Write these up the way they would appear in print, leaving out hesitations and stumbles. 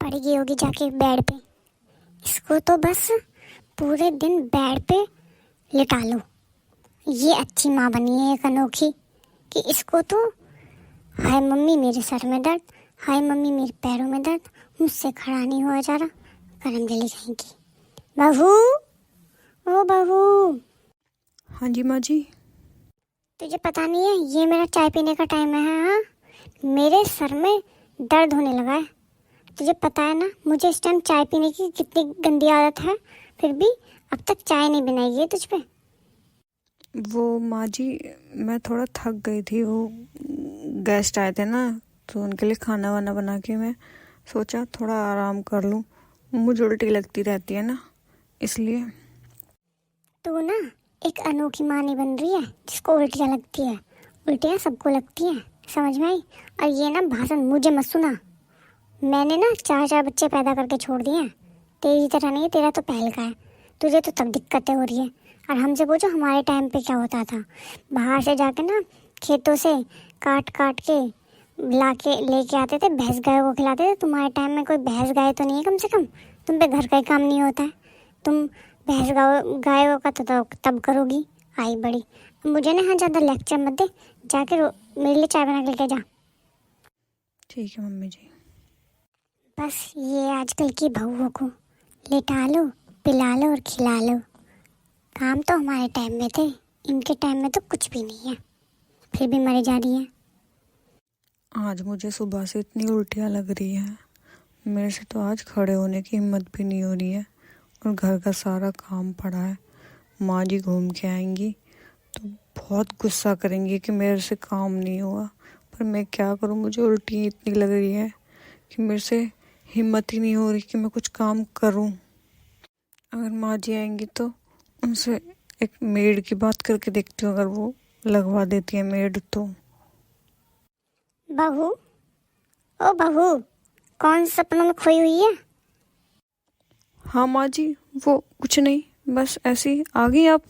पड़ गई होगी जाके बेड पे। इसको तो बस पूरे दिन बेड पे लिटा लो। ये अच्छी माँ बनी है एक अनोखी कि इसको तो हाय मम्मी मेरे सर में दर्द, हाय मम्मी मेरे पैरों में दर्द, मुझसे खड़ा नहीं हुआ जा रहा। करम जली कहीं की। बहू, ओ बहू, हाँ जी माँ जी। तुझे पता नहीं है ये मेरा चाय पीने का टाइम है? हाँ, मेरे सर में दर्द होने लगा है। तुझे पता है ना मुझे इस टाइम चाय पीने की कितनी गंदी आदत है, फिर भी अब तक चाय नहीं बनाई है तुझ पे। वो माँ जी, मैं थोड़ा थक गई थी। वो गेस्ट आए थे ना, तो उनके लिए खाना वाना बना के मैं सोचा थोड़ा आराम कर लूँ। मुझे उल्टी लगती रहती है ना, इसलिए। तू ना एक अनोखी माँ नहीं बन रही है जिसको उल्टियाँ लगती है। उल्टियाँ सबको लगती हैं, समझ में आई? और ये ना भाषण मुझे मत सुना। मैंने ना 4 बच्चे पैदा करके छोड़ दिए हैं। तेरी तरह नहीं, तेरा तो पहल का है। तुझे तो तब दिक्कतें हो रही है। और हमसे पूछो हमारे टाइम पे क्या होता था। बाहर से जाके ना खेतों से काट काट के ला के लेके आते थे, भैंस गाय को खिलाते थे। तुम्हारे टाइम में कोई भैंस गाय तो नहीं है कम से कम? तुम पे घर का ही काम नहीं होता है। तुम भैंस गायों का तो तब करोगी आई बड़ी। मुझे ना यहाँ ज़्यादा लेक्चर मत दे, जाके मेरे लिए चाय बना के लेके जा। ठीक है मम्मी जी। बस ये आजकल की बहुओं को लिटा लो, पिला लो और खिला लो। काम तो हमारे टाइम में थे, इनके टाइम में तो कुछ भी नहीं है, फिर भी मरे जा रही है। आज मुझे सुबह से इतनी उल्टियाँ लग रही है, मेरे से तो आज खड़े होने की हिम्मत भी नहीं हो रही है। और घर का सारा काम पड़ा है। माँ जी घूम के आएंगी तो बहुत गुस्सा करेंगी कि मेरे से काम नहीं हुआ। पर मैं क्या करूँ, मुझे उल्टी इतनी लग रही है कि मेरे से हिम्मत ही नहीं हो रही कि मैं कुछ काम करूँ। अगर माँ जी आएंगी तो उनसे एक मेड की बात करके देखती हूँ, अगर वो लगवा देती है मेड तो। बहू, ओ बहू, कौन सपनों में खोई हुई है? हाँ माँ जी, वो कुछ नहीं, बस ऐसे ही आ गई आप।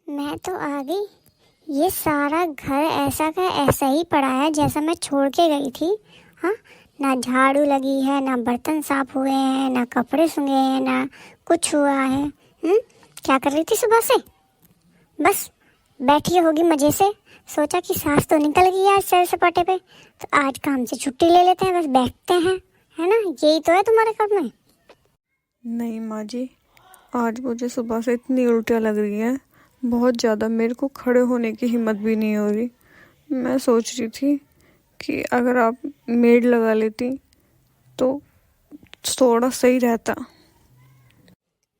मैं तो आ गई। ये सारा घर ऐसा का ऐसा ही पड़ा है जैसा मैं छोड़ के गई थी। हाँ, ना झाड़ू लगी है, ना बर्तन साफ हुए हैं, ना कपड़े सूंघे हैं, ना कुछ हुआ है। क्या कर रही थी सुबह से? बस बैठी होगी मजे से। सोचा कि सांस तो निकल गई आज सैर सपाटे पे, तो आज काम से छुट्टी ले लेते हैं, बस बैठते हैं, है ना? यही तो है तुम्हारे काम में। नहीं माँ जी, आज मुझे सुबह से इतनी उल्टियाँ लग रही हैं, बहुत ज़्यादा। मेरे को खड़े होने की हिम्मत भी नहीं हो रही। मैं सोच रही थी कि अगर आप मेड लगा लेती तो थोड़ा सही रहता।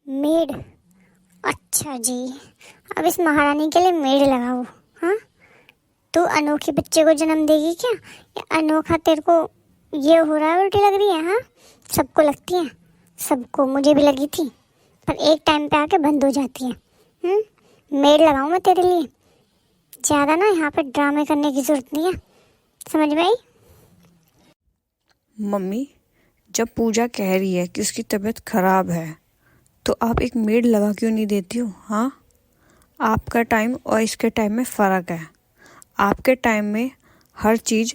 मेड? अच्छा जी, अब इस महारानी के लिए मेड लगाओ? हाँ, तू अनोखे बच्चे को जन्म देगी क्या? या अनोखा तेरे को ये हो रहा है, उल्टी लग रही है? हाँ, सबको लगती है, सबको, मुझे भी लगी थी, पर एक टाइम पे आके बंद हो जाती है। मेड लगाऊं मैं तेरे लिए? ज़्यादा ना यहाँ पे ड्रामे करने की जरूरत नहीं है, समझ में आई? मम्मी, जब पूजा कह रही है कि उसकी तबीयत खराब है तो आप एक मेड लगा क्यों नहीं देती हो? हाँ, आपका टाइम और इसके टाइम में फ़र्क है। आपके टाइम में हर चीज़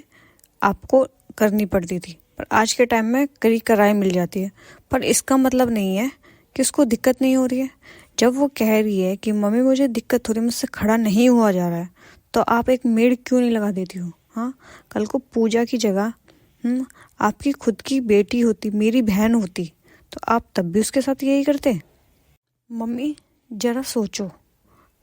आपको करनी पड़ती थी, पर आज के टाइम में करी कराई मिल जाती है। पर इसका मतलब नहीं है कि उसको दिक्कत नहीं हो रही है। जब वो कह रही है कि मम्मी मुझे दिक्कत हो रही है, मुझसे खड़ा नहीं हुआ जा रहा है, तो आप एक मेड क्यों नहीं लगा देती हो? हाँ, कल को पूजा की जगह आपकी खुद की बेटी होती, मेरी बहन होती, तो आप तब भी उसके साथ यही करते? मम्मी ज़रा सोचो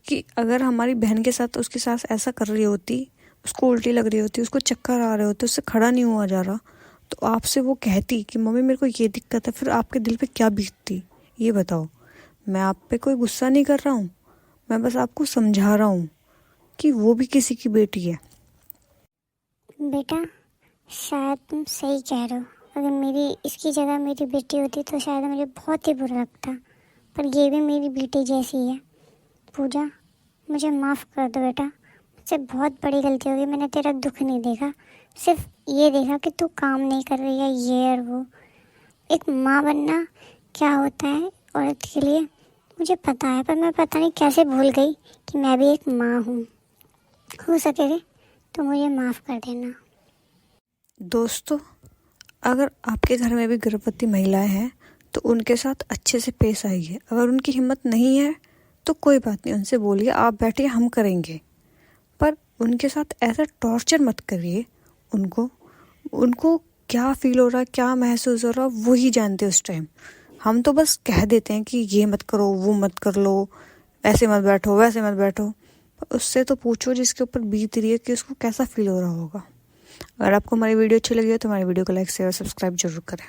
कि अगर हमारी बहन के साथ उसकी सास ऐसा कर रही होती, उसको उल्टी लग रही होती, उसको चक्कर आ रहे होते, उससे खड़ा नहीं हुआ जा रहा, तो आपसे वो कहती कि मम्मी मेरे को ये दिक्कत है, फिर आपके दिल पे क्या बीतती? ये बताओ। मैं आप पे कोई गुस्सा नहीं कर रहा हूँ, मैं बस आपको समझा रहा हूँ कि वो भी किसी की बेटी है। बेटा, शायद तुम सही कह रहे हो। अगर मेरी इसकी जगह मेरी बेटी होती तो शायद मुझे बहुत ही बुरा लगता, पर ये भी मेरी बेटी जैसी है। पूजा, मुझे माफ़ कर दो बेटा, मुझसे बहुत बड़ी गलती हो गई। मैंने तेरा दुख नहीं देखा, सिर्फ ये देखा कि तू काम नहीं कर रही है, ये और वो। एक माँ बनना क्या होता है औरत के लिए मुझे पता है, पर मैं पता नहीं कैसे भूल गई कि मैं भी एक माँ हूँ। हो सके तो मुझे माफ़ कर देना। दोस्तों, अगर आपके घर में भी गर्भवती महिलाएं हैं तो उनके साथ अच्छे से पेश आइए। अगर उनकी हिम्मत नहीं है तो कोई बात नहीं, उनसे बोलिए आप बैठिए हम करेंगे, पर उनके साथ ऐसा टॉर्चर मत करिए। उनको क्या फील हो रहा है, क्या महसूस हो रहा है, वही जानते उस टाइम। हम तो बस कह देते हैं कि ये मत करो, वो मत कर लो, ऐसे मत बैठो, वैसे मत बैठो। उससे तो पूछो जिसके ऊपर बीत रही है कि उसको कैसा फील हो रहा होगा। अगर आपको हमारी वीडियो अच्छी लगी हो तो हमारी वीडियो को लाइक शेयर और सब्सक्राइब जरूर करें।